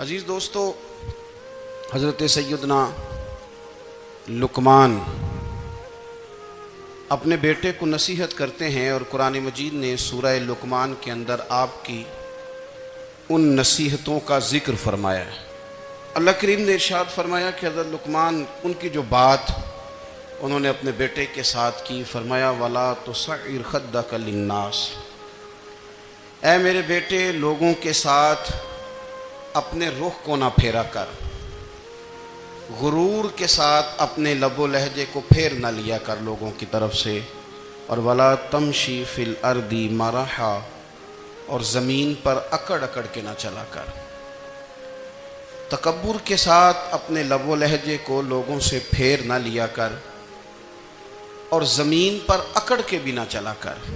عزیز دوستو، حضرت سیدنا لقمان اپنے بیٹے کو نصیحت کرتے ہیں، اور قرآن مجید نے سورہ لقمان کے اندر آپ کی ان نصیحتوں کا ذکر فرمایا ہے۔ اللہ کریم نے ارشاد فرمایا کہ حضرت لقمان ان کی جو بات انہوں نے اپنے بیٹے کے ساتھ کی، فرمایا وَلَا تُصَعِّرْ خَدَّكَ لِلنَّاسِ، اے میرے بیٹے لوگوں کے ساتھ اپنے رخ کو نہ پھیرا کر، غرور کے ساتھ اپنے لب و لہجے کو پھیر نہ لیا کر لوگوں کی طرف سے، اور وَلَا تَمْشِي فِي الْأَرْضِ مَرَحًا، اور زمین پر اکڑ اکڑ کے نہ چلا کر، تکبر کے ساتھ اپنے لب و لہجے کو لوگوں سے پھیر نہ لیا کر، اور زمین پر اکڑ کے بھی نہ چلا کر۔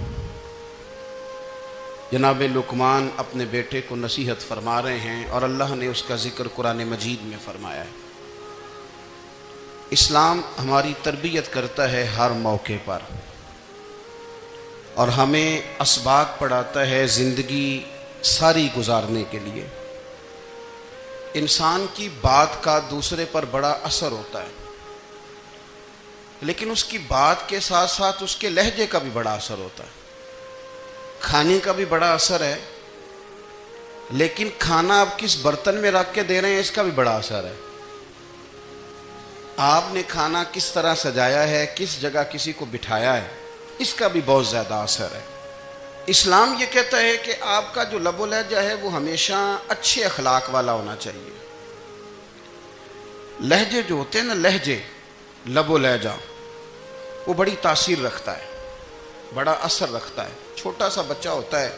جناب لقمان اپنے بیٹے کو نصیحت فرما رہے ہیں، اور اللہ نے اس کا ذکر قرآن مجید میں فرمایا ہے۔ اسلام ہماری تربیت کرتا ہے ہر موقع پر، اور ہمیں اسباق پڑھاتا ہے زندگی ساری گزارنے کے لیے۔ انسان کی بات کا دوسرے پر بڑا اثر ہوتا ہے، لیکن اس کی بات کے ساتھ ساتھ اس کے لہجے کا بھی بڑا اثر ہوتا ہے۔ کھانے کا بھی بڑا اثر ہے، لیکن کھانا آپ کس برتن میں رکھ کے دے رہے ہیں اس کا بھی بڑا اثر ہے۔ آپ نے کھانا کس طرح سجایا ہے، کس جگہ کسی کو بٹھایا ہے، اس کا بھی بہت زیادہ اثر ہے۔ اسلام یہ کہتا ہے کہ آپ کا جو لب و لہجہ ہے وہ ہمیشہ اچھے اخلاق والا ہونا چاہیے۔ لہجے جو ہوتے ہیں نا، لہجے، لب و لہجہ، وہ بڑی تاثیر رکھتا ہے، بڑا اثر رکھتا ہے۔ چھوٹا سا بچہ ہوتا ہے،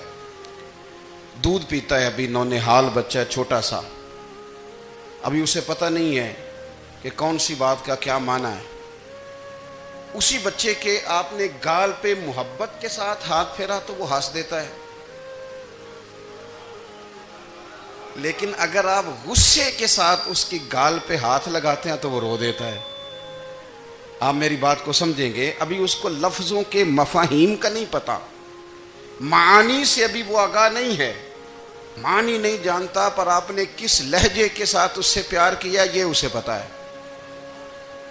دودھ پیتا ہے، ابھی نونہال بچہ ہے چھوٹا سا، ابھی اسے پتہ نہیں ہے کہ کون سی بات کا کیا معنی ہے۔ اسی بچے کے آپ نے گال پہ محبت کے ساتھ ہاتھ پھیرا تو وہ ہنس دیتا ہے، لیکن اگر آپ غصے کے ساتھ اس کی گال پہ ہاتھ لگاتے ہیں تو وہ رو دیتا ہے۔ آپ میری بات کو سمجھیں گے، ابھی اس کو لفظوں کے مفاہیم کا نہیں پتہ، معانی سے ابھی وہ آگاہ نہیں ہے، معنی نہیں جانتا، پر آپ نے کس لہجے کے ساتھ اس سے پیار کیا یہ اسے پتہ ہے۔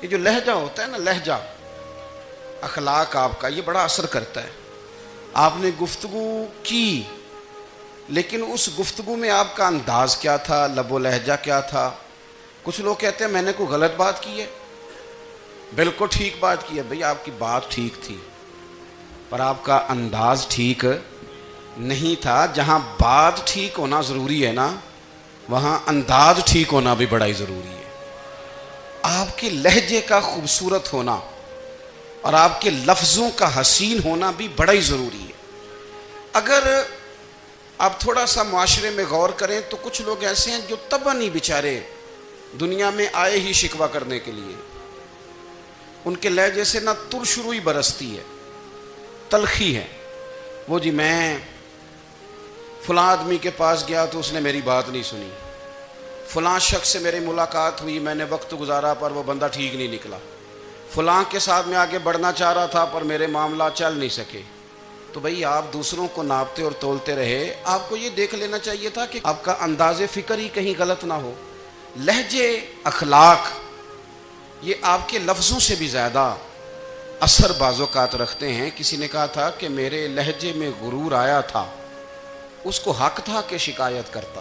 یہ جو لہجہ ہوتا ہے نا، لہجہ، اخلاق آپ کا، یہ بڑا اثر کرتا ہے۔ آپ نے گفتگو کی، لیکن اس گفتگو میں آپ کا انداز کیا تھا، لب و لہجہ کیا تھا۔ کچھ لوگ کہتے ہیں میں نے کوئی غلط بات کی ہے، بالکل ٹھیک بات کی ہے۔ بھئی آپ کی بات ٹھیک تھی، پر آپ کا انداز ٹھیک نہیں تھا۔ جہاں بات ٹھیک ہونا ضروری ہے نا، وہاں انداز ٹھیک ہونا بھی بڑا ہی ضروری ہے۔ آپ کے لہجے کا خوبصورت ہونا اور آپ کے لفظوں کا حسین ہونا بھی بڑا ہی ضروری ہے۔ اگر آپ تھوڑا سا معاشرے میں غور کریں تو کچھ لوگ ایسے ہیں جو طبعاً ہی بیچارے دنیا میں آئے ہی شکوہ کرنے کے لیے، ان کے لہجے سے نہ ترش روئی برستی ہے، تلخی ہے۔ وہ جی میں فلاں آدمی کے پاس گیا تو اس نے میری بات نہیں سنی، فلاں شخص سے میری ملاقات ہوئی، میں نے وقت گزارا پر وہ بندہ ٹھیک نہیں نکلا، فلاں کے ساتھ میں آگے بڑھنا چاہ رہا تھا پر میرے معاملات چل نہیں سکے۔ تو بھئی آپ دوسروں کو ناپتے اور تولتے رہے، آپ کو یہ دیکھ لینا چاہیے تھا کہ آپ کا انداز فکر ہی کہیں غلط نہ ہو۔ لہجے، اخلاق، یہ آپ کے لفظوں سے بھی زیادہ اثر بعض اوقات رکھتے ہیں۔ کسی نے کہا تھا کہ میرے لہجے میں غرور آیا تھا، اس کو حق تھا کہ شکایت کرتا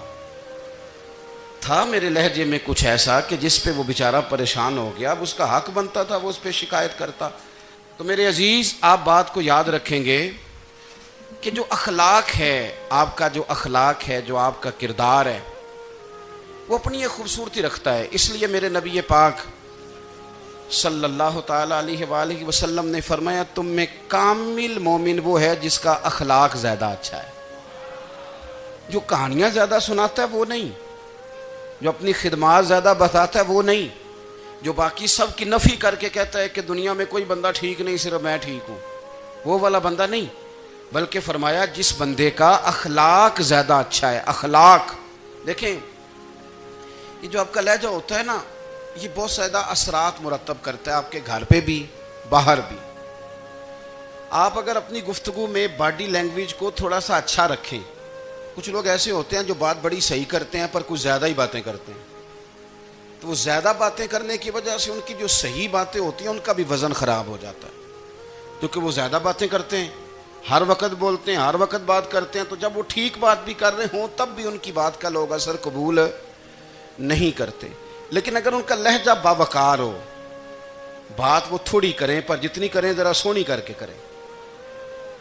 تھا، میرے لہجے میں کچھ ایسا کہ جس پہ وہ بیچارہ پریشان ہو گیا، اب اس کا حق بنتا تھا وہ اس پہ شکایت کرتا۔ تو میرے عزیز، آپ بات کو یاد رکھیں گے کہ جو اخلاق ہے، آپ کا جو اخلاق ہے، جو آپ کا کردار ہے، وہ اپنی ایک خوبصورتی رکھتا ہے۔ اس لیے میرے نبی پاک صلی اللہ تعالیٰ علیہ وآلہ وسلم نے فرمایا تم میں کامل مومن وہ ہے جس کا اخلاق زیادہ اچھا ہے۔ جو کہانیاں زیادہ سناتا ہے وہ نہیں، جو اپنی خدمات زیادہ بتاتا ہے وہ نہیں، جو باقی سب کی نفی کر کے کہتا ہے کہ دنیا میں کوئی بندہ ٹھیک نہیں، صرف میں ٹھیک ہوں، وہ والا بندہ نہیں، بلکہ فرمایا جس بندے کا اخلاق زیادہ اچھا ہے۔ اخلاق دیکھیں، یہ جو آپ کا لہجہ ہوتا ہے نا، یہ بہت زیادہ اثرات مرتب کرتا ہے آپ کے گھر پہ بھی، باہر بھی۔ آپ اگر اپنی گفتگو میں باڈی لینگویج کو تھوڑا سا اچھا رکھیں کچھ لوگ ایسے ہوتے ہیں جو بات بڑی صحیح کرتے ہیں پر کچھ زیادہ ہی باتیں کرتے ہیں، تو وہ زیادہ باتیں کرنے کی وجہ سے ان کی جو صحیح باتیں ہوتی ہیں ان کا بھی وزن خراب ہو جاتا ہے، کیونکہ وہ زیادہ باتیں کرتے ہیں، ہر وقت بولتے ہیں، ہر وقت بات کرتے ہیں، تو جب وہ ٹھیک بات بھی کر رہے ہوں تب بھی ان کی بات کا لوگ اثر قبول نہیں کرتے۔ لیکن اگر ان کا لہجہ باوقار ہو، بات وہ تھوڑی کریں پر جتنی کریں ذرا سونی کر کے کریں،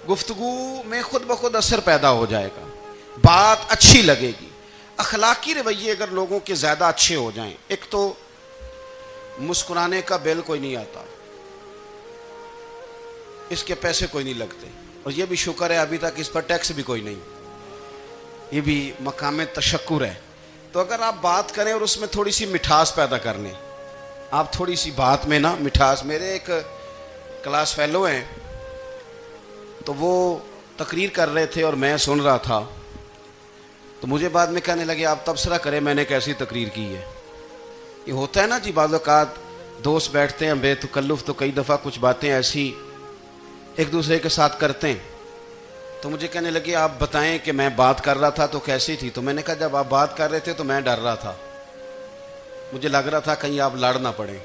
گفتگو میں خود بخود اثر پیدا ہو جائے گا، بات اچھی لگے گی۔ اخلاقی رویے اگر لوگوں کے زیادہ اچھے ہو جائیں، ایک تو مسکرانے کا بل کوئی نہیں آتا، اس کے پیسے کوئی نہیں لگتے، اور یہ بھی شکر ہے ابھی تک اس پر ٹیکس بھی کوئی نہیں، یہ بھی مقام تشکر ہے۔ تو اگر آپ بات کریں اور اس میں تھوڑی سی مٹھاس پیدا کر لیں، آپ تھوڑی سی بات میں نا مٹھاس، میرے ایک کلاس فیلو ہیں تو وہ تقریر کر رہے تھے اور میں سن رہا تھا، تو مجھے بعد میں کہنے لگے آپ تبصرہ کریں میں نے کیسی تقریر کی ہے۔ یہ ہوتا ہے نا جی، بعض اوقات دوست بیٹھتے ہیں بے تکلف تو کئی دفعہ کچھ باتیں ایسی ایک دوسرے کے ساتھ کرتے ہیں، تو مجھے کہنے لگے آپ بتائیں کہ میں بات کر رہا تھا تو کیسی تھی؟ تو میں نے کہا جب آپ بات کر رہے تھے تو میں ڈر رہا تھا، مجھے لگ رہا تھا کہیں آپ لڑ نہ پڑیں۔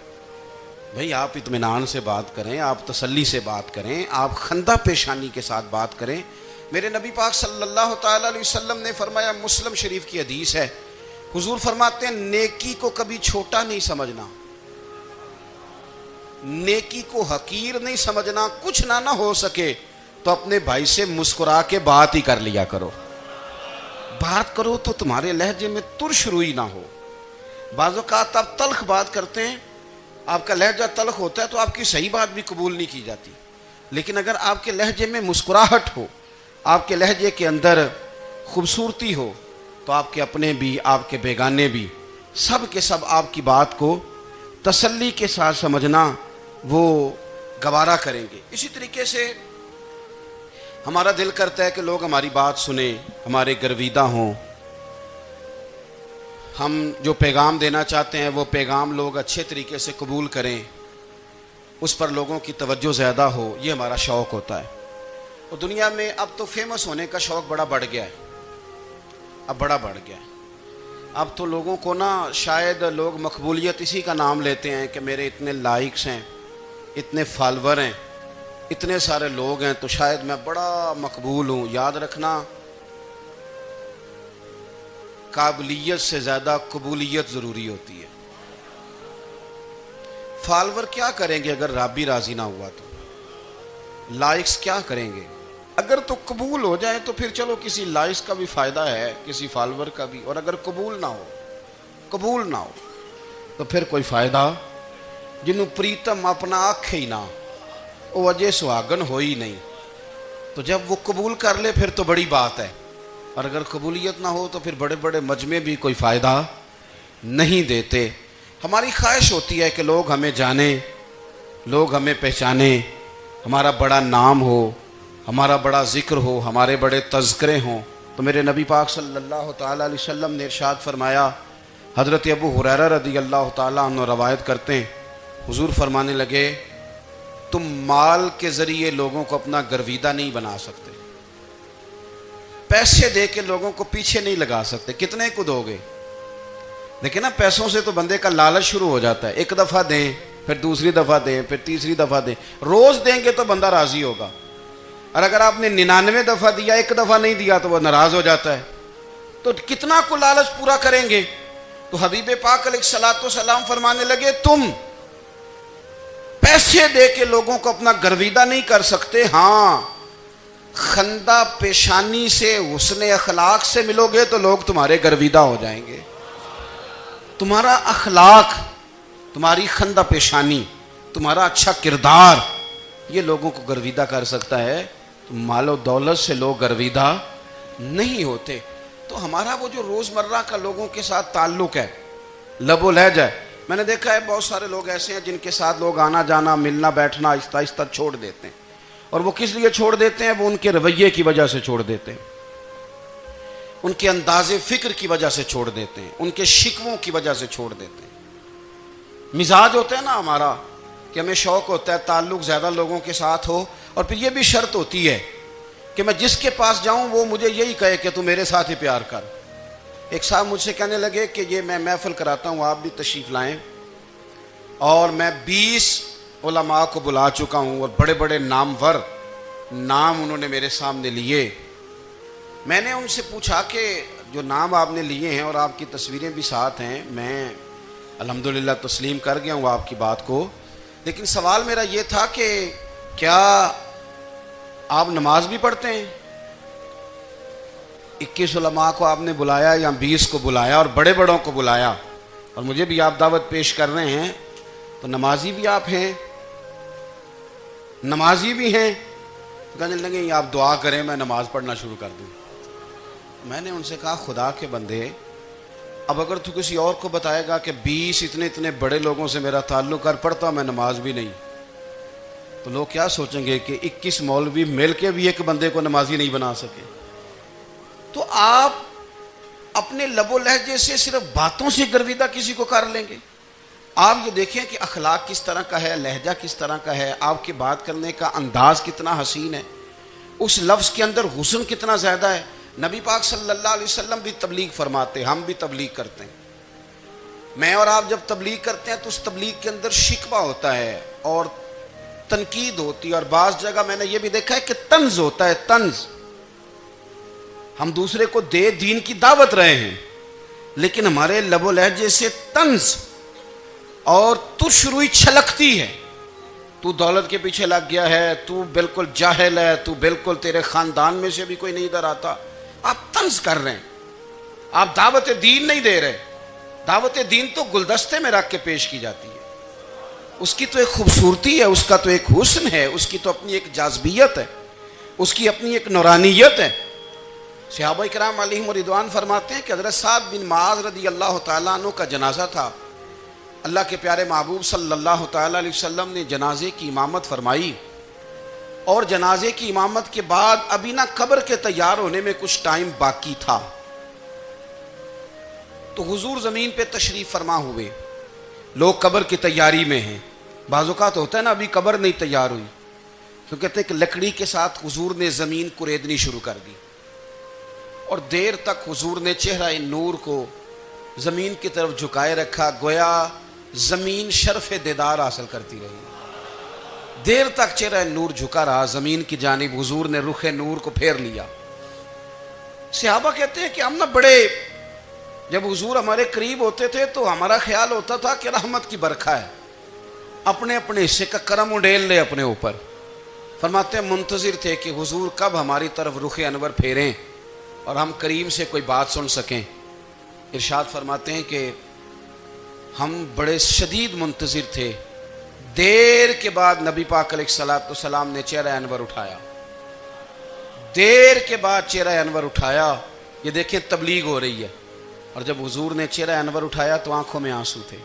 بھئی آپ اطمینان سے بات کریں، آپ تسلی سے بات کریں، آپ خندہ پیشانی کے ساتھ بات کریں۔ میرے نبی پاک صلی اللہ تعالیٰ علیہ وسلم نے فرمایا، مسلم شریف کی حدیث ہے، حضور فرماتے ہیں نیکی کو کبھی چھوٹا نہیں سمجھنا، نیکی کو حقیر نہیں سمجھنا، کچھ نہ ہو سکے تو اپنے بھائی سے مسکرا کے بات ہی کر لیا کرو، بات کرو تو تمہارے لہجے میں ترش روئی نہ ہو۔ بعض اوقات آپ تلخ بات کرتے ہیں، آپ کا لہجہ تلخ ہوتا ہے تو آپ کی صحیح بات بھی قبول نہیں کی جاتی، لیکن اگر آپ کے لہجے میں مسکراہٹ ہو، آپ کے لہجے کے اندر خوبصورتی ہو، تو آپ کے اپنے بھی آپ کے بیگانے بھی سب کے سب آپ کی بات کو تسلی کے ساتھ سمجھنا وہ گوارا کریں گے۔ اسی طریقے سے ہمارا دل کرتا ہے کہ لوگ ہماری بات سنیں، ہمارے گرویدہ ہوں، ہم جو پیغام دینا چاہتے ہیں وہ پیغام لوگ اچھے طریقے سے قبول کریں، اس پر لوگوں کی توجہ زیادہ ہو، یہ ہمارا شوق ہوتا ہے۔ اور دنیا میں اب تو فیمس ہونے کا شوق بڑا بڑھ گیا ہے، اب بڑا بڑھ گیا ہے۔ اب تو لوگوں کو نا شاید لوگ مقبولیت اسی کا نام لیتے ہیں کہ میرے اتنے لائکس ہیں، اتنے فالور ہیں، اتنے سارے لوگ ہیں تو شاید میں بڑا مقبول ہوں۔ یاد رکھنا، قابلیت سے زیادہ قبولیت ضروری ہوتی ہے۔ فالور کیا کریں گے اگر رب بھی راضی نہ ہوا تو؟ لائکس کیا کریں گے؟ اگر تو قبول ہو جائے تو پھر چلو کسی لائکس کا بھی فائدہ ہے، کسی فالور کا بھی، اور اگر قبول نہ ہو تو پھر کوئی فائدہ، جنہوں پریتم اپنا آنکھ ہی نہ وہ اجے سہاگن ہو ہی نہیں، تو جب وہ قبول کر لے پھر تو بڑی بات ہے، اور اگر قبولیت نہ ہو تو پھر بڑے بڑے مجمع بھی کوئی فائدہ نہیں دیتے۔ ہماری خواہش ہوتی ہے کہ لوگ ہمیں جانیں، لوگ ہمیں پہچانیں، ہمارا بڑا نام ہو، ہمارا بڑا ذکر ہو، ہمارے بڑے تذکرے ہوں۔ تو میرے نبی پاک صلی اللہ تعالیٰ علیہ وسلم نے ارشاد فرمایا، حضرت ابو ہریرہ رضی اللہ تعالیٰ عنہ روایت کرتے ہیں، حضور فرمانے لگے، تم مال کے ذریعے لوگوں کو اپنا گرویدہ نہیں بنا سکتے، پیسے دے کے لوگوں کو پیچھے نہیں لگا سکتے۔ کتنے کو دو گے؟ دیکھیں نا، پیسوں سے تو بندے کا لالچ شروع ہو جاتا ہے، ایک دفعہ دیں، پھر دوسری دفعہ دیں، پھر تیسری دفعہ دیں، روز دیں گے تو بندہ راضی ہوگا، اور اگر آپ نے 99 دفعہ دیا، ایک دفعہ نہیں دیا تو وہ ناراض ہو جاتا ہے، تو کتنا کو لالچ پورا کریں گے؟ تو حبیب پاک علیہ الصلوۃ والسلام فرمانے لگے، تم پیسے دے کے لوگوں کو اپنا گرویدہ نہیں کر سکتے، ہاں خندہ پیشانی سے، حسن اخلاق سے ملو گے تو لوگ تمہارے گرویدہ ہو جائیں گے۔ تمہارا اخلاق، تمہاری خندہ پیشانی، تمہارا اچھا کردار، یہ لوگوں کو گرویدہ کر سکتا ہے۔ تو مال و دولت سے لوگ گرویدہ نہیں ہوتے۔ تو ہمارا وہ جو روزمرہ کا لوگوں کے ساتھ تعلق ہے، لب و لہجہ ہے، میں نے دیکھا ہے بہت سارے لوگ ایسے ہیں جن کے ساتھ لوگ آنا جانا، ملنا بیٹھنا آہستہ آہستہ چھوڑ دیتے ہیں، اور وہ کس لیے چھوڑ دیتے ہیں؟ وہ ان کے رویے کی وجہ سے چھوڑ دیتے ہیں، ان کے انداز فکر کی وجہ سے چھوڑ دیتے ہیں، ان کے شکووں کی وجہ سے چھوڑ دیتے ہیں۔ مزاج ہوتا ہے نا ہمارا کہ ہمیں شوق ہوتا ہے تعلق زیادہ لوگوں کے ساتھ ہو، اور پھر یہ بھی شرط ہوتی ہے کہ میں جس کے پاس جاؤں وہ مجھے یہی کہے کہ تو میرے ساتھ ہی پیار کر۔ ایک صاحب مجھ سے کہنے لگے کہ یہ میں محفل کراتا ہوں، آپ بھی تشریف لائیں، اور میں 20 علماء کو بلا چکا ہوں اور بڑے بڑے نامور نام انہوں نے میرے سامنے لیے۔ میں نے ان سے پوچھا کہ جو نام آپ نے لیے ہیں اور آپ کی تصویریں بھی ساتھ ہیں، میں الحمدللہ تسلیم کر گیا ہوں آپ کی بات کو، لیکن سوال میرا یہ تھا کہ کیا آپ نماز بھی پڑھتے ہیں؟ 21 علماء کو آپ نے بلایا یا 20 کو بلایا اور بڑے بڑوں کو بلایا، اور مجھے بھی آپ دعوت پیش کر رہے ہیں، تو نمازی بھی آپ ہیں، نمازی بھی ہیں؟ کہنے لگے آپ دعا کریں میں نماز پڑھنا شروع کر دوں۔ میں نے ان سے کہا خدا کے بندے، اب اگر تو کسی اور کو بتائے گا کہ 20 اتنے بڑے لوگوں سے میرا تعلق کر پڑتا میں نماز بھی نہیں، تو لوگ کیا سوچیں گے کہ 21 مولوی مل کے بھی ایک بندے کو نمازی نہیں بنا سکے۔ تو آپ اپنے لب و لہجے سے صرف باتوں سے گرویدہ کسی کو کر لیں گے؟ آپ یہ دیکھیں کہ اخلاق کس طرح کا ہے، لہجہ کس طرح کا ہے، آپ کے بات کرنے کا انداز کتنا حسین ہے، اس لفظ کے اندر حسن کتنا زیادہ ہے۔ نبی پاک صلی اللہ علیہ وسلم بھی تبلیغ فرماتے، ہم بھی تبلیغ کرتے ہیں۔ میں اور آپ جب تبلیغ کرتے ہیں تو اس تبلیغ کے اندر شکوہ ہوتا ہے اور تنقید ہوتی ہے، اور بعض جگہ میں نے یہ بھی دیکھا ہے کہ طنز ہوتا ہے، طنز۔ ہم دوسرے کو دین کی دعوت رہے ہیں، لیکن ہمارے لب و لہجے سے طنز اور تش روئی چھلکتی ہے۔ تو دولت کے پیچھے لگ گیا ہے، تو بالکل جاہل ہے، تو بالکل تیرے خاندان میں سے بھی کوئی نہیں ادھر آتا۔ آپ طنز کر رہے ہیں، آپ دعوت دین نہیں دے رہے۔ دعوت دین تو گلدستے میں رکھ کے پیش کی جاتی ہے، اس کی تو ایک خوبصورتی ہے، اس کا تو ایک حسن ہے، اس کی تو اپنی ایک جاذبیت ہے، اس کی اپنی ایک نورانیت ہے۔ صحابہ کرام علیہم رضوان فرماتے ہیں کہ حضرت سعد بن معاذ رضی اللہ تعالیٰ عنہ کا جنازہ تھا، اللہ کے پیارے محبوب صلی اللہ تعالیٰ علیہ وسلم نے جنازے کی امامت فرمائی، اور جنازے کی امامت کے بعد ابھی نہ قبر کے تیار ہونے میں کچھ ٹائم باقی تھا، تو حضور زمین پہ تشریف فرما ہوئے، لوگ قبر کی تیاری میں ہیں۔ بعض اوقات ہوتا ہے نا ابھی قبر نہیں تیار ہوئی، تو کہتے ہیں کہ لکڑی کے ساتھ حضور نے زمین کوریدنی شروع کر دی، اور دیر تک حضور نے چہرہ نور کو زمین کی طرف جھکائے رکھا، گویا زمین شرف دیدار حاصل کرتی رہی۔ دیر تک چہرہ نور جھکا رہا زمین کی جانب، حضور نے رخ نور کو پھیر لیا۔ صحابہ کہتے ہیں کہ ہم نہ بڑے، جب حضور ہمارے قریب ہوتے تھے تو ہمارا خیال ہوتا تھا کہ رحمت کی برکھا ہے، اپنے اپنے حصے کا کرم اڈیل لے اپنے اوپر۔ فرماتے ہیں منتظر تھے کہ حضور کب ہماری طرف رخ انور پھیریں اور ہم کریم سے کوئی بات سن سکیں۔ ارشاد فرماتے ہیں کہ ہم بڑے شدید منتظر تھے، دیر کے بعد نبی پاک علیہ الصلوۃ والسلام نے چہرہ انور اٹھایا، دیر کے بعد چہرہ انور اٹھایا۔ یہ دیکھیں تبلیغ ہو رہی ہے، اور جب حضور نے چہرہ انور اٹھایا تو آنکھوں میں آنسو تھے،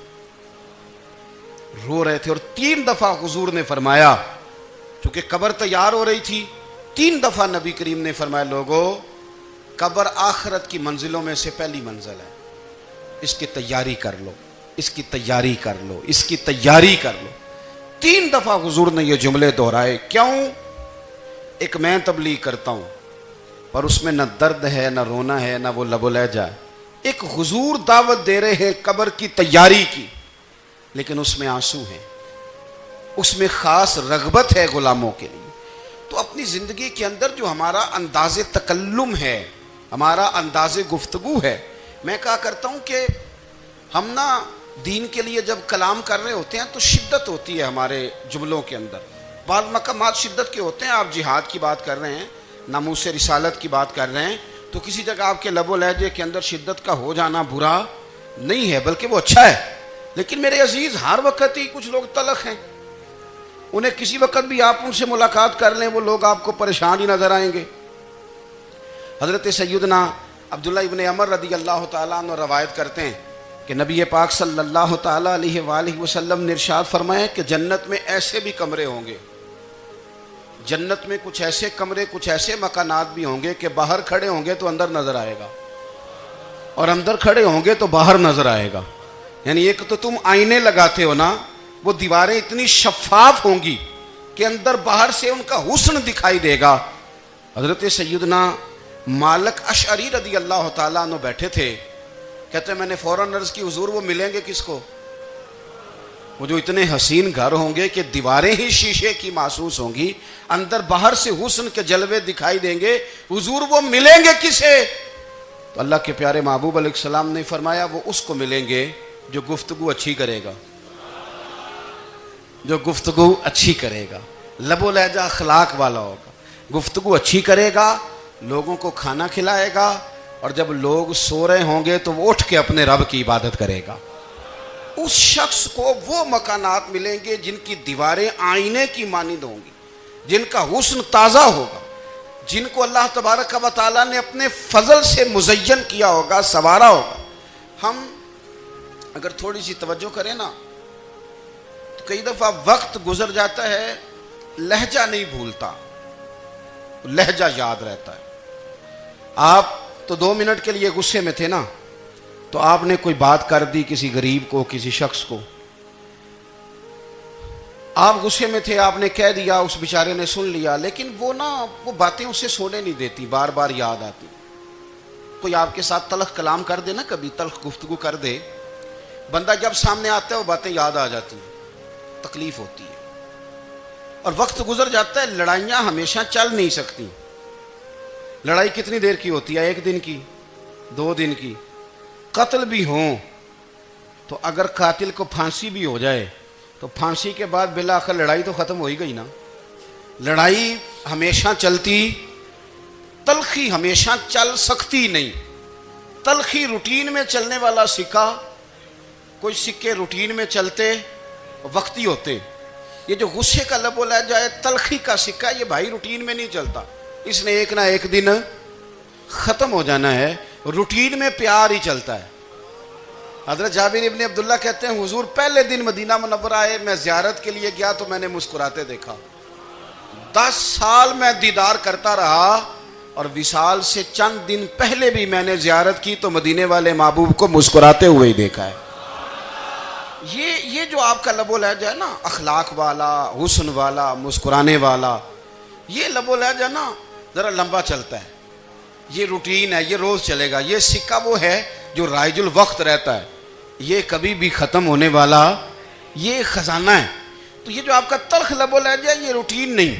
رو رہے تھے، اور 3 دفعہ حضور نے فرمایا، چونکہ قبر تیار ہو رہی تھی، 3 دفعہ نبی کریم نے فرمایا لوگو قبر آخرت کی منزلوں میں سے پہلی منزل ہے، اس کی تیاری کر لو، اس کی تیاری کر لو، اس کی تیاری کر لو۔ 3 دفعہ حضور نے یہ جملے دہرائے۔ کیوں؟ ایک میں تبلیغ کرتا ہوں پر اس میں نہ درد ہے، نہ رونا ہے، نہ وہ لب و لہجہ ہے۔ ایک حضور دعوت دے رہے ہیں قبر کی تیاری کی، لیکن اس میں آنسو ہیں، اس میں خاص رغبت ہے غلاموں کے لیے۔ تو اپنی زندگی کے اندر جو ہمارا انداز تکلم ہے، ہمارا انداز گفتگو ہے، میں کہا کرتا ہوں کہ ہم نا دین کے لیے جب کلام کر رہے ہوتے ہیں تو شدت ہوتی ہے ہمارے جملوں کے اندر، بعض مقامات شدت کے ہوتے ہیں۔ آپ جہاد کی بات کر رہے ہیں، ناموس رسالت کی بات کر رہے ہیں، تو کسی جگہ آپ کے لب و لہجے کے اندر شدت کا ہو جانا برا نہیں ہے، بلکہ وہ اچھا ہے۔ لیکن میرے عزیز ہر وقت ہی کچھ لوگ تلخ ہیں، انہیں کسی وقت بھی آپ ان سے ملاقات کر لیں وہ لوگ آپ کو پریشان ہی نظر آئیں گے۔ حضرت سیدنا عبداللہ ابن عمر رضی اللہ تعالیٰ عنہ روایت کرتے ہیں کہ نبی پاک صلی اللہ تعالیٰ علیہ وآلہ وسلم نے ارشاد فرمایا کہ جنت میں ایسے بھی کمرے ہوں گے، جنت میں کچھ ایسے کمرے، کچھ ایسے مکانات بھی ہوں گے کہ باہر کھڑے ہوں گے تو اندر نظر آئے گا، اور اندر کھڑے ہوں گے تو باہر نظر آئے گا۔ یعنی ایک تو تم آئینے لگاتے ہو نا، وہ دیواریں اتنی شفاف ہوں گی کہ اندر باہر سے ان کا حسن دکھائی دے گا، حضرت سیدنا مالک اشعری رضی اللہ تعالیٰ عنہ بیٹھے تھے، کہتے ہیں میں نے فوراً عرض کی حضور وہ ملیں گے کس کو؟ وہ جو اتنے حسین گھر ہوں گے کہ دیواریں ہی شیشے کی محسوس ہوں گی، اندر باہر سے حسن کے جلوے دکھائی دیں گے، حضور وہ ملیں گے کسے؟ تو اللہ کے پیارے محبوب علیہ السلام نے فرمایا وہ اس کو ملیں گے جو گفتگو اچھی کرے گا، جو گفتگو اچھی کرے گا، لب و لہجہ اخلاق والا ہوگا، گفتگو اچھی کرے گا، لوگوں کو کھانا کھلائے گا، اور جب لوگ سو رہے ہوں گے تو وہ اٹھ کے اپنے رب کی عبادت کرے گا۔ اس شخص کو وہ مکانات ملیں گے جن کی دیواریں آئینے کی مانند ہوں گی، جن کا حسن تازہ ہوگا، جن کو اللہ تبارک و تعالیٰ نے اپنے فضل سے مزین کیا ہوگا، سنوارا ہوگا۔ ہم اگر تھوڑی سی توجہ کریں نا تو کئی دفعہ وقت گزر جاتا ہے، لہجہ نہیں بھولتا، لہجہ یاد رہتا ہے۔ آپ تو 2 منٹ کے لیے غصے میں تھے نا، تو آپ نے کوئی بات کر دی کسی غریب کو، کسی شخص کو، آپ غصے میں تھے، آپ نے کہہ دیا، اس بیچارے نے سن لیا، لیکن وہ باتیں اسے سونے نہیں دیتی، بار بار یاد آتی۔ کوئی آپ کے ساتھ تلخ کلام کر دے نا، کبھی تلخ گفتگو کر دے، بندہ جب سامنے آتا ہے وہ باتیں یاد آ جاتی ہیں، تکلیف ہوتی ہے، اور وقت گزر جاتا ہے۔ لڑائیاں ہمیشہ چل نہیں سکتی۔ لڑائی کتنی دیر کی ہوتی ہے؟ 1 دن کی، 2 دن کی۔ قتل بھی ہوں تو اگر قاتل کو پھانسی بھی ہو جائے تو پھانسی کے بعد بالآخر لڑائی تو ختم ہو ہی گئی نا۔ لڑائی ہمیشہ چلتی، تلخی ہمیشہ چل سکتی نہیں۔ تلخی روٹین میں چلنے والا سکہ، کوئی سکے روٹین میں چلتے وقتی ہوتے، یہ جو غصے کا لب و لہجہ ہے، تلخی کا سکہ، یہ بھائی روٹین میں نہیں چلتا، اس نے ایک نہ ایک دن ختم ہو جانا ہے۔ روٹین میں پیار ہی چلتا ہے۔ حضرت جابر ابن عبداللہ کہتے ہیں حضور پہلے دن مدینہ منورہ آئے، میں زیارت کے لیے گیا تو میں نے مسکراتے دیکھا۔ 10 سال میں دیدار کرتا رہا، اور وصال سے چند دن پہلے بھی میں نے زیارت کی تو مدینے والے محبوب کو مسکراتے ہوئے ہی دیکھا ہے۔ یہ جو آپ کا لب و لہجہ ہے نا، اخلاق والا، حسن والا، مسکرانے والا، یہ لب و لہجہ نا ذرا لمبا چلتا ہے۔ یہ روٹین ہے، یہ روز چلے گا۔ یہ سکہ وہ ہے جو رائج الوقت رہتا ہے، یہ کبھی بھی ختم ہونے والا یہ خزانہ ہے۔ تو یہ جو آپ کا تلخ لب و لہجہ ہے، یہ روٹین نہیں۔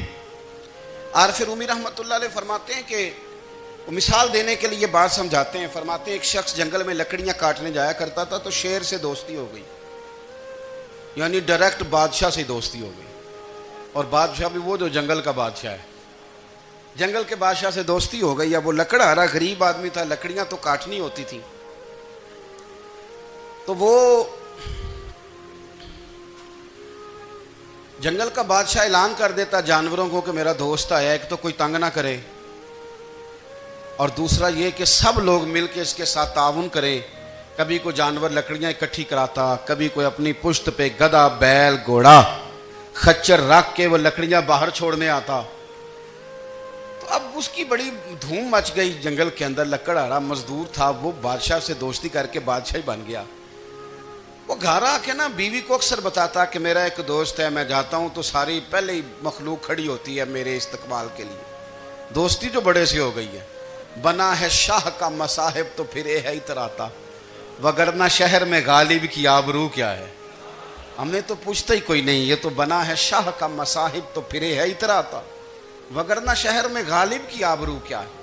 عارف رومی رحمۃ اللہ علیہ فرماتے ہیں کہ وہ مثال دینے کے لیے بات سمجھاتے ہیں، فرماتے ہیں ایک شخص جنگل میں لکڑیاں کاٹنے جایا کرتا تھا تو شیر سے دوستی ہو گئی، یعنی ڈائریکٹ بادشاہ سے دوستی ہو گئی، اور بادشاہ بھی وہ جو جنگل کا بادشاہ ہے، جنگل کے بادشاہ سے دوستی ہو گئی۔ اب وہ لکڑہارا غریب آدمی تھا، لکڑیاں تو کاٹنی ہوتی تھی، تو وہ جنگل کا بادشاہ اعلان کر دیتا جانوروں کو کہ میرا دوست آیا، ایک تو کوئی تنگ نہ کرے، اور دوسرا یہ کہ سب لوگ مل کے اس کے ساتھ تعاون کریں۔ کبھی کوئی جانور لکڑیاں اکٹھی کراتا، کبھی کوئی اپنی پشت پہ گدھا، بیل، گھوڑا، خچر رکھ کے وہ لکڑیاں باہر چھوڑنے آتا۔ تو اب اس کی بڑی دھوم مچ گئی جنگل کے اندر، لکڑہارا مزدور تھا، وہ بادشاہ سے دوستی کر کے بادشاہ ہی بن گیا۔ وہ گھر آ کے نا بیوی کو اکثر بتاتا کہ میرا ایک دوست ہے، میں جاتا ہوں تو ساری پہلے ہی مخلوق کھڑی ہوتی ہے میرے استقبال کے لیے۔ دوستی جو بڑے سے ہو گئی ہے۔ بنا ہے شاہ کا مصاحب تو پھر یہ ہے اتراتا، وگرنہ شہر میں غالب کی آبرو کیا ہے۔ ہم نے تو پوچھتا ہی کوئی نہیں، یہ تو بنا ہے شاہ کا مصاحب تو پھر یہ ہے اتراتا، وگرنہ شہر میں غالب کی آبرو کیا ہے۔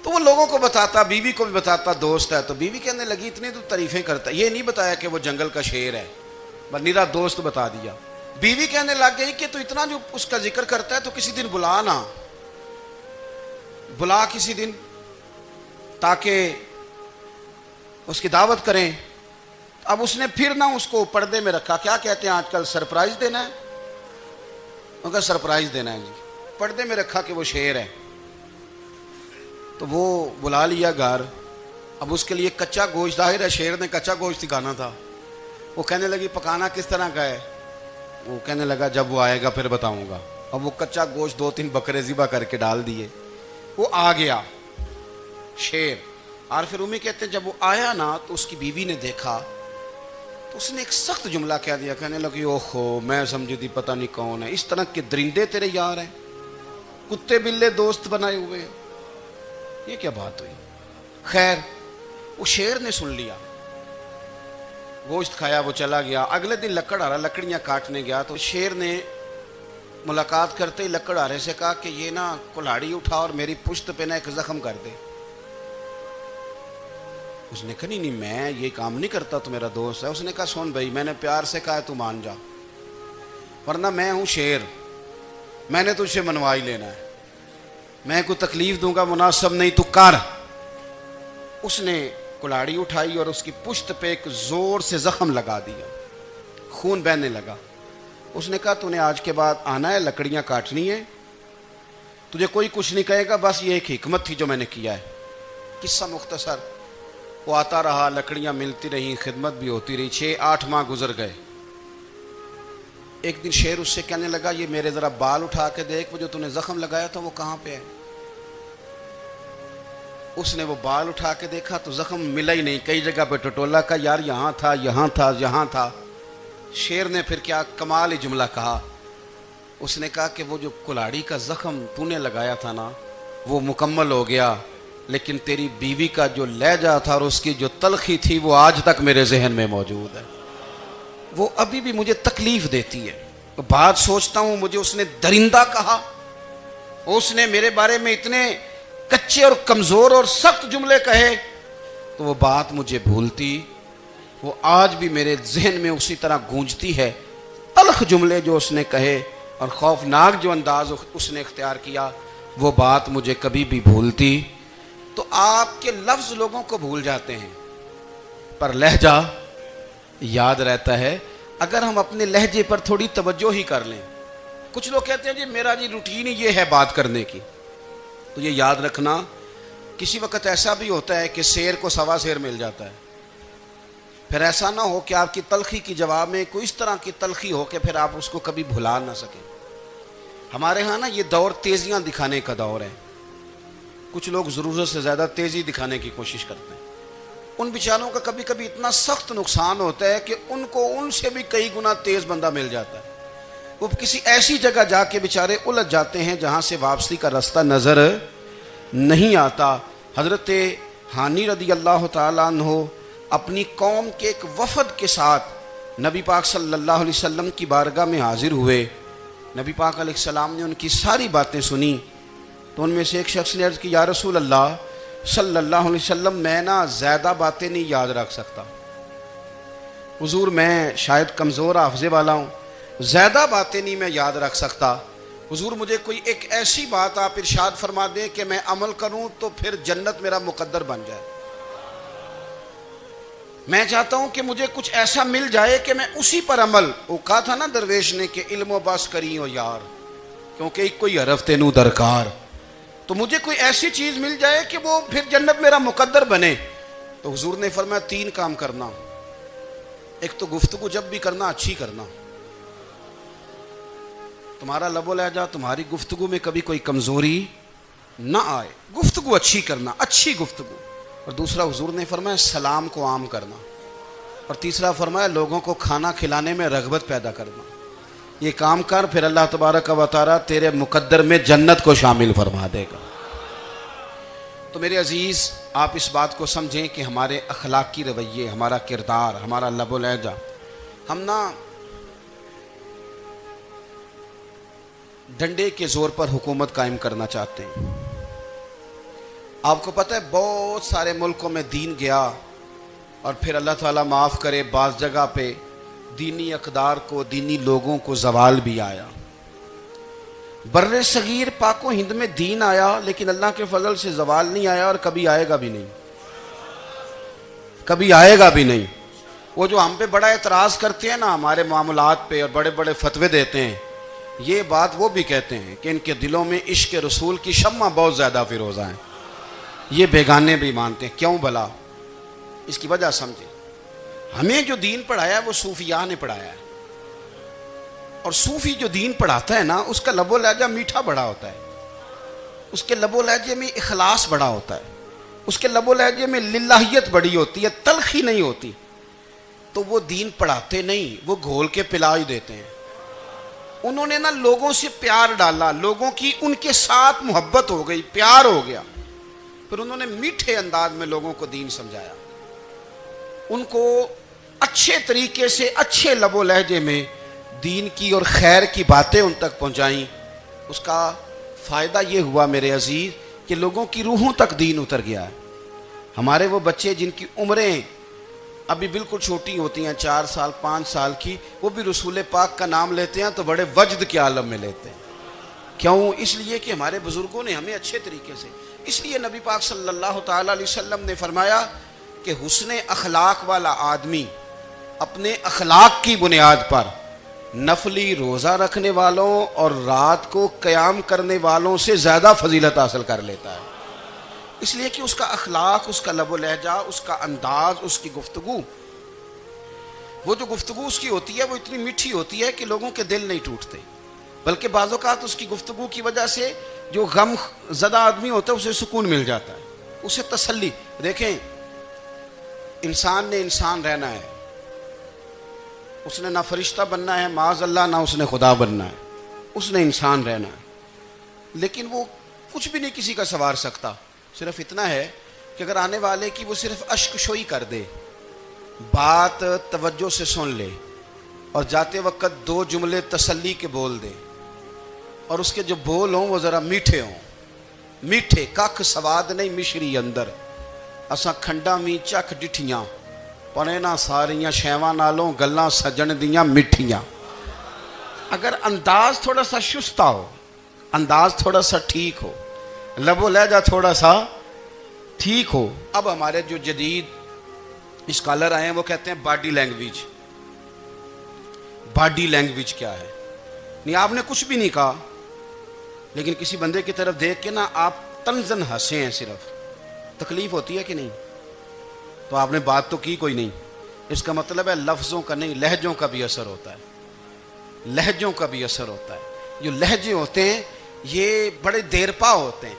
تو وہ لوگوں کو بتاتا، بیوی کو بھی بتاتا دوست ہے، تو بیوی کہنے لگی اتنی تو تعریفیں کرتا، یہ نہیں بتایا کہ وہ جنگل کا شیر ہے، بس نیرا دوست بتا دیا۔ بیوی کہنے لگ گئی کہ تو اتنا جو اس کا ذکر کرتا ہے تو کسی دن بلا نا، بلا کسی دن تاکہ اس کی دعوت کریں۔ اب اس نے پھر نہ اس کو پردے میں رکھا، کیا کہتے ہیں آج کل، سرپرائز دینا ہے، مگر سرپرائز دینا ہے جی، پردے میں رکھا کہ وہ شیر ہے۔ تو وہ بلا لیا گھر۔ اب اس کے لیے کچا گوشت، ظاہر ہے شیر نے کچا گوشت سکھانا تھا۔ وہ کہنے لگی پکانا کس طرح کا ہے؟ وہ کہنے لگا جب وہ آئے گا پھر بتاؤں گا۔ اب وہ کچا گوشت 2-3 بکرے ذبح کر کے ڈال دیے، وہ آ گیا شیر۔ عارف رومی کہتے ہیں جب وہ آیا نا تو اس کی بیوی نے دیکھا تو اس نے ایک سخت جملہ کہہ دیا، کہنے لگی اوہو میں سمجھی تھی پتہ نہیں کون ہے، اس طرح کے درندے تیرے یار ہیں، کتے بلے دوست بنائے ہوئے ہیں. یہ کیا بات ہوئی؟ خیر وہ شیر نے سن لیا، گوشت کھایا، وہ چلا گیا. اگلے دن لکڑ آرا لکڑیاں کاٹنے گیا تو شیر نے ملاقات کرتے ہی لکڑ آرے سے کہا کہ یہ نا کلاڑی اٹھا اور میری پشت پہ نا ایک زخم کر دے. اس نے کہا نہیں میں یہ کام نہیں کرتا، تو میرا دوست ہے. اس نے کہا سن بھائی، میں نے پیار سے کہا ہے تو مان جا، ورنہ میں ہوں شیر، میں نے تجھ سے منوا ہی لینا ہے، میں کوئی تکلیف دوں گا مناسب نہیں، تو کر. اس نے کلاڑی اٹھائی اور اس کی پشت پہ ایک زور سے زخم لگا دیا، خون بہنے لگا. اس نے کہا تو نے آج کے بعد آنا ہے، لکڑیاں کاٹنی ہے، تجھے کوئی کچھ نہیں کہے گا، بس یہ ایک حکمت تھی جو میں نے کیا ہے. قصہ مختصر. وہ آتا رہا، لکڑیاں ملتی رہیں، خدمت بھی ہوتی رہی. 6-8 ماہ گزر گئے. ایک دن شیر اس سے کہنے لگا یہ میرے ذرا بال اٹھا کے دیکھ، وہ جو تو نے زخم لگایا تھا وہ کہاں پہ ہے. اس نے وہ بال اٹھا کے دیکھا تو زخم ملا ہی نہیں، کئی جگہ پہ ٹٹولا کا یار یہاں تھا یہاں تھا یہاں تھا. شیر نے پھر کیا کمال ہی جملہ کہا. اس نے کہا کہ وہ جو کلاڑی کا زخم تو نے لگایا تھا نا وہ مکمل ہو گیا، لیکن تیری بیوی کا جو لہجہ تھا اور اس کی جو تلخی تھی وہ آج تک میرے ذہن میں موجود ہے، وہ ابھی بھی مجھے تکلیف دیتی ہے. بات سوچتا ہوں مجھے اس نے درندہ کہا، اس نے میرے بارے میں اتنے کچے اور کمزور اور سخت جملے کہے، تو وہ بات مجھے بھولتی، وہ آج بھی میرے ذہن میں اسی طرح گونجتی ہے. تلخ جملے جو اس نے کہے اور خوفناک جو انداز اس نے اختیار کیا، وہ بات مجھے کبھی بھی بھولتی. تو آپ کے لفظ لوگوں کو بھول جاتے ہیں پر لہجہ یاد رہتا ہے اگر ہم اپنے لہجے پر تھوڑی توجہ ہی کر لیں. کچھ لوگ کہتے ہیں جی میرا جی روٹین ہی یہ ہے بات کرنے کی، تو یہ یاد رکھنا کسی وقت ایسا بھی ہوتا ہے کہ شیر کو سوا شیر مل جاتا ہے. پھر ایسا نہ ہو کہ آپ کی تلخی کی جواب میں کوئی اس طرح کی تلخی ہو کہ پھر آپ اس کو کبھی بھلا نہ سکیں. ہمارے ہاں نا یہ دور تیزیاں دکھانے کا دور ہے. کچھ لوگ ضرورت سے زیادہ تیزی دکھانے کی کوشش کرتے ہیں. ان بیچاروں کا کبھی کبھی اتنا سخت نقصان ہوتا ہے کہ ان کو ان سے بھی کئی گنا تیز بندہ مل جاتا ہے. وہ کسی ایسی جگہ جا کے بیچارے الجھ جاتے ہیں جہاں سے واپسی کا راستہ نظر نہیں آتا. حضرت ہانی رضی اللہ تعالیٰ عنہ اپنی قوم کے ایک وفد کے ساتھ نبی پاک صلی اللہ علیہ وسلم کی بارگاہ میں حاضر ہوئے. نبی پاک علیہ السلام نے ان کی ساری باتیں سنی تو ان میں سے ایک شخص نے عرض کی یا رسول اللہ صلی اللہ علیہ وسلم میں نا زیادہ باتیں نہیں یاد رکھ سکتا. حضور میں شاید کمزور حافظے والا ہوں، زیادہ باتیں نہیں میں یاد رکھ سکتا. حضور مجھے کوئی ایک ایسی بات آپ ارشاد فرما دیں کہ میں عمل کروں تو پھر جنت میرا مقدر بن جائے. میں چاہتا ہوں کہ مجھے کچھ ایسا مل جائے کہ میں اسی پر عمل. وہ کہا تھا نا درویش نے کہ علم و بس کری ہو یار کیونکہ ایک کوئی حرف تینو درکار. تو مجھے کوئی ایسی چیز مل جائے کہ وہ پھر جنت میرا مقدر بنے. تو حضور نے فرمایا 3 کام کرنا. ایک تو گفتگو جب بھی کرنا اچھی کرنا، تمہارا لب و لہجہ تمہاری گفتگو میں کبھی کوئی کمزوری نہ آئے، گفتگو اچھی کرنا، اچھی گفتگو. اور دوسرا حضور نے فرمایا سلام کو عام کرنا. اور تیسرا فرمایا لوگوں کو کھانا کھلانے میں رغبت پیدا کرنا. یہ کام کر پھر اللہ تبارک و تعالیٰ تیرے مقدر میں جنت کو شامل فرما دے گا. تو میرے عزیز آپ اس بات کو سمجھیں کہ ہمارے اخلاقی رویے، ہمارا کردار، ہمارا لب و لہجہ، ہم نا ڈنڈے کے زور پر حکومت قائم کرنا چاہتے ہیں. آپ کو پتہ ہے بہت سارے ملکوں میں دین گیا اور پھر اللہ تعالیٰ معاف کرے بعض جگہ پہ دینی اقدار کو، دینی لوگوں کو زوال بھی آیا. بر صغیر پاک و ہند میں دین آیا لیکن اللہ کے فضل سے زوال نہیں آیا اور کبھی آئے گا بھی نہیں، کبھی آئے گا بھی نہیں. وہ جو ہم پہ بڑا اعتراض کرتے ہیں نا ہمارے معاملات پہ اور بڑے بڑے فتوے دیتے ہیں، یہ بات وہ بھی کہتے ہیں کہ ان کے دلوں میں عشق رسول کی شمع بہت زیادہ فیروزہ ہیں. یہ بیگانے بھی مانتے ہیں. کیوں بھلا؟ اس کی وجہ سمجھیں. ہمیں جو دین پڑھایا ہے وہ صوفیاء نے پڑھایا ہے، اور صوفی جو دین پڑھاتا ہے نا اس کا لب و لہجہ میٹھا بڑا ہوتا ہے، اس کے لب و لہجے میں اخلاص بڑا ہوتا ہے، اس کے لب و لہجے میں للہیت بڑی ہوتی ہے، تلخی نہیں ہوتی. تو وہ دین پڑھاتے نہیں، وہ گھول کے پلا ہی دیتے ہیں. انہوں نے نا لوگوں سے پیار ڈالا, لوگوں کی ان کے ساتھ محبت ہو گئی, پیار ہو گیا. پھر انہوں نے میٹھے انداز میں لوگوں کو دین سمجھایا, ان کو اچھے طریقے سے اچھے لب و لہجے میں دین کی اور خیر کی باتیں ان تک پہنچائیں. اس کا فائدہ یہ ہوا میرے عزیز کہ لوگوں کی روحوں تک دین اتر گیا ہے. ہمارے وہ بچے جن کی عمریں ابھی بالکل چھوٹی ہوتی ہیں, 4 سال 5 سال کی, وہ بھی رسول پاک کا نام لیتے ہیں تو بڑے وجد کے عالم میں لیتے ہیں. کیوں؟ اس لیے کہ ہمارے بزرگوں نے ہمیں اچھے طریقے سے, اس لیے نبی پاک صلی اللہ تعالیٰ علیہ وسلم نے فرمایا کہ حسن اخلاق والا آدمی اپنے اخلاق کی بنیاد پر نفلی روزہ رکھنے والوں اور رات کو قیام کرنے والوں سے زیادہ فضیلت حاصل کر لیتا ہے. اس لیے کہ اس کا اخلاق, اس کا لب و لہجہ, اس کا انداز, اس کی گفتگو, وہ جو گفتگو اس کی ہوتی ہے وہ اتنی میٹھی ہوتی ہے کہ لوگوں کے دل نہیں ٹوٹتے, بلکہ بعض اوقات اس کی گفتگو کی وجہ سے جو غم زدہ آدمی ہوتا ہے اسے سکون مل جاتا ہے, اسے تسلی. دیکھیں, انسان نے انسان رہنا ہے, اس نے نہ فرشتہ بننا ہے معاذ اللہ, نہ اس نے خدا بننا ہے, اس نے انسان رہنا ہے. لیکن وہ کچھ بھی نہیں کسی کا سنوار سکتا, صرف اتنا ہے کہ اگر آنے والے کی وہ صرف اشک شوئی کر دے, بات توجہ سے سن لے اور جاتے وقت 2 جملے تسلی کے بول دے, اور اس کے جو بول ہوں وہ ذرا میٹھے ہوں, میٹھے, ککھ سواد نہیں مشری اندر, اساں کھنڈا می چکھ ڈٹھیاں پنے نہ ساریاں شیواں نالوں گلاں سجن دیاں مٹھیاں. اگر انداز تھوڑا سا شستہ ہو, انداز تھوڑا سا ٹھیک ہو, لب و لہجہ تھوڑا سا ٹھیک ہو. اب ہمارے جو جدید اسکالر آئے ہیں وہ کہتے ہیں باڈی لینگویج. باڈی لینگویج کیا ہے؟ نہیں, آپ نے کچھ بھی نہیں کہا, لیکن کسی بندے کی طرف دیکھ کے نا آپ تنزن ہنسے ہیں, صرف تکلیف ہوتی ہے کہ نہیں؟ تو آپ نے بات تو کی کوئی نہیں. اس کا مطلب ہے لفظوں کا نہیں, لہجوں کا بھی اثر ہوتا ہے, لہجوں کا بھی اثر ہوتا ہے. جو لہجے ہوتے ہیں یہ بڑے دیرپا ہوتے ہیں,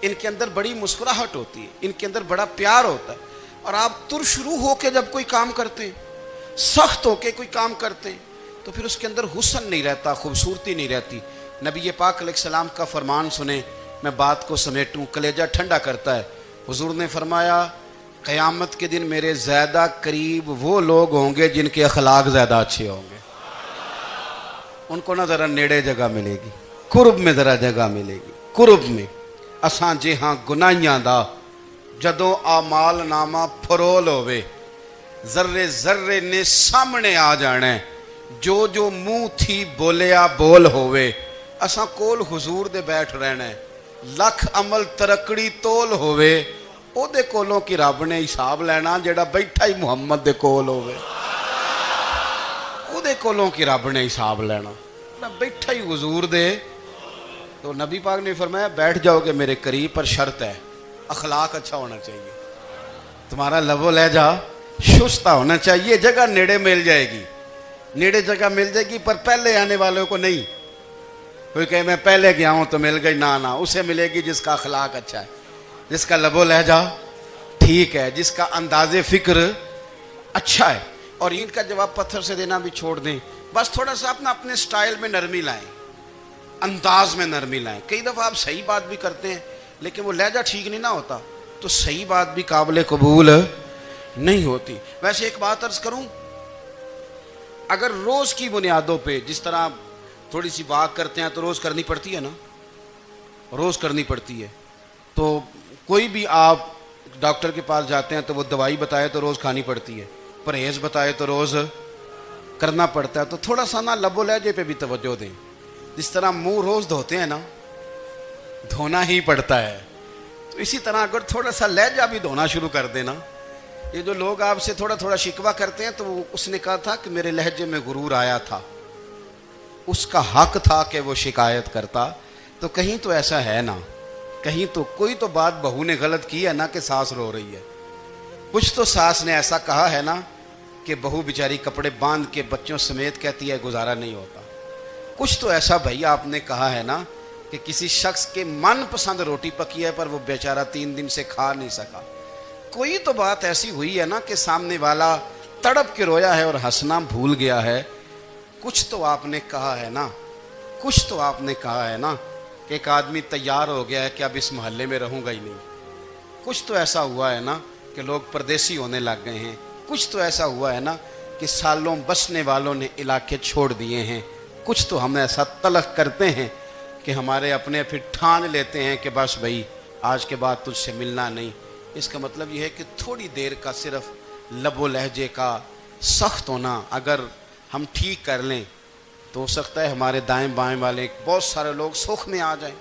ان کے اندر بڑی مسکراہٹ ہوتی ہے, ان کے اندر بڑا پیار ہوتا ہے. اور آپ ترشروح ہو کے جب کوئی کام کرتے ہیں, سخت ہو کے کوئی کام کرتے ہیں, تو پھر اس کے اندر حسن نہیں رہتا, خوبصورتی نہیں رہتی. نبی پاک علیہ السلام کا فرمان سنیں, میں بات کو سمیٹوں, کلیجہ ٹھنڈا کرتا ہے. حضور نے فرمایا قیامت کے دن میرے زیادہ قریب وہ لوگ ہوں گے جن کے اخلاق زیادہ اچھے ہوں گے. ان کو نہ ذرا نیڑے جگہ ملے گی, قرب میں ذرا جگہ ملے گی, قرب میں. اساں جے ہاں گناہیاں دا جدوں اعمال نامہ پھرول ہوئے, ذرے ذرے نے سامنے آ جانا ہے, جو جو منہ تھی بولیا بول ہوئے. اساں کول حضور دے بیٹھ رہنا ہے, لکھ عمل ترکڑی تول ہوئے, او دے کولوں کی رب نے حساب لینا جڑا بیٹھا ہی محمد دے کول ہوئے. او دے کولوں کی رب نے حساب لینا بیٹھا ہی حضور دے. تو نبی پاک نے فرمایا بیٹھ جاؤ گے میرے قریب, پر شرط ہے اخلاق اچھا ہونا چاہیے, تمہارا لب و لہجہ شستہ ہونا چاہیے. جگہ نیڑے مل جائے گی, نیڑے جگہ مل جائے گی, پر پہلے آنے والوں کو نہیں. کوئی کہے میں پہلے گیا ہوں تو مل گئی, نہ اسے ملے گی جس کا اخلاق اچھا ہے, جس کا لب و لہجہ ٹھیک ہے, جس کا انداز فکر اچھا ہے. اور اینٹ کا جواب پتھر سے دینا بھی چھوڑ دیں, بس تھوڑا سا اپنے سٹائل میں نرمی لائیں, انداز میں نرمی لائیں. کئی دفعہ آپ صحیح بات بھی کرتے ہیں لیکن وہ لہجہ ٹھیک نہیں نہ ہوتا, تو صحیح بات بھی قابل قبول نہیں ہوتی. ویسے ایک بات عرض کروں, اگر روز کی بنیادوں پہ جس طرح تھوڑی سی واک کرتے ہیں تو روز کرنی پڑتی ہے نا, روز کرنی پڑتی ہے. تو کوئی بھی آپ ڈاکٹر کے پاس جاتے ہیں تو وہ دوائی بتائے تو روز کھانی پڑتی ہے, پرہیز بتائے تو روز کرنا پڑتا ہے. تو تھوڑا سا نا لب و لہجے پہ بھی توجہ دیں. جس طرح منہ روز دھوتے ہیں نا, دھونا ہی پڑتا ہے, تو اسی طرح اگر تھوڑا سا لہجہ بھی دھونا شروع کر دینا. یہ جو لوگ آپ سے تھوڑا تھوڑا شکوہ کرتے ہیں, تو اس نے کہا تھا کہ میرے لہجے میں غرور آیا تھا, اس کا حق تھا کہ وہ شکایت کرتا. تو کہیں تو ایسا ہے نا, کہیں تو کوئی تو بات بہو نے غلط کی ہے نا کہ ساس رو رہی ہے. کچھ تو ساس نے ایسا کہا ہے نا کہ بہو بیچاری کپڑے باندھ کے بچوں سمیت کہتی ہے گزارا نہیں ہوتا. کچھ تو ایسا بھائی آپ نے کہا ہے نا کہ کسی شخص کے من پسند روٹی پکی ہے پر وہ بیچارہ 3 دن سے کھا نہیں سکا. کوئی تو بات ایسی ہوئی ہے نا کہ سامنے والا تڑپ کے رویا ہے اور ہنسنا بھول گیا ہے. کچھ تو آپ نے کہا ہے نا. کچھ تو آپ نے کہا ہے نا کہ ایک آدمی تیار ہو گیا ہے کہ اب اس محلے میں رہوں گا ہی نہیں. کچھ تو ایسا ہوا ہے نا کہ لوگ پردیسی ہونے لگ گئے ہیں. کچھ تو ایسا ہوا ہے نا کہ سالوں بسنے والوں نے علاقے چھوڑ دیے ہیں. کچھ تو ہم ایسا تلق کرتے ہیں کہ ہمارے اپنے پھر ٹھان لیتے ہیں کہ بس بھائی آج کے بعد تجھ سے ملنا نہیں. اس کا مطلب یہ ہے کہ تھوڑی دیر کا صرف لب و لہجے کا سخت ہونا اگر ہم ٹھیک کر لیں تو ہو سکتا ہے ہمارے دائیں بائیں والے بہت سارے لوگ سکھ میں آ جائیں,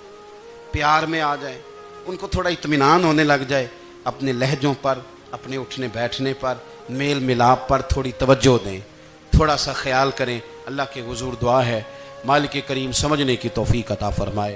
پیار میں آ جائیں, ان کو تھوڑا اطمینان ہونے لگ جائے. اپنے لہجوں پر, اپنے اٹھنے بیٹھنے پر, میل ملاپ پر تھوڑی توجہ دیں, تھوڑا سا خیال کریں. اللہ کے حضور دعا ہے مالک کریم سمجھنے کی توفیق عطا فرمائے.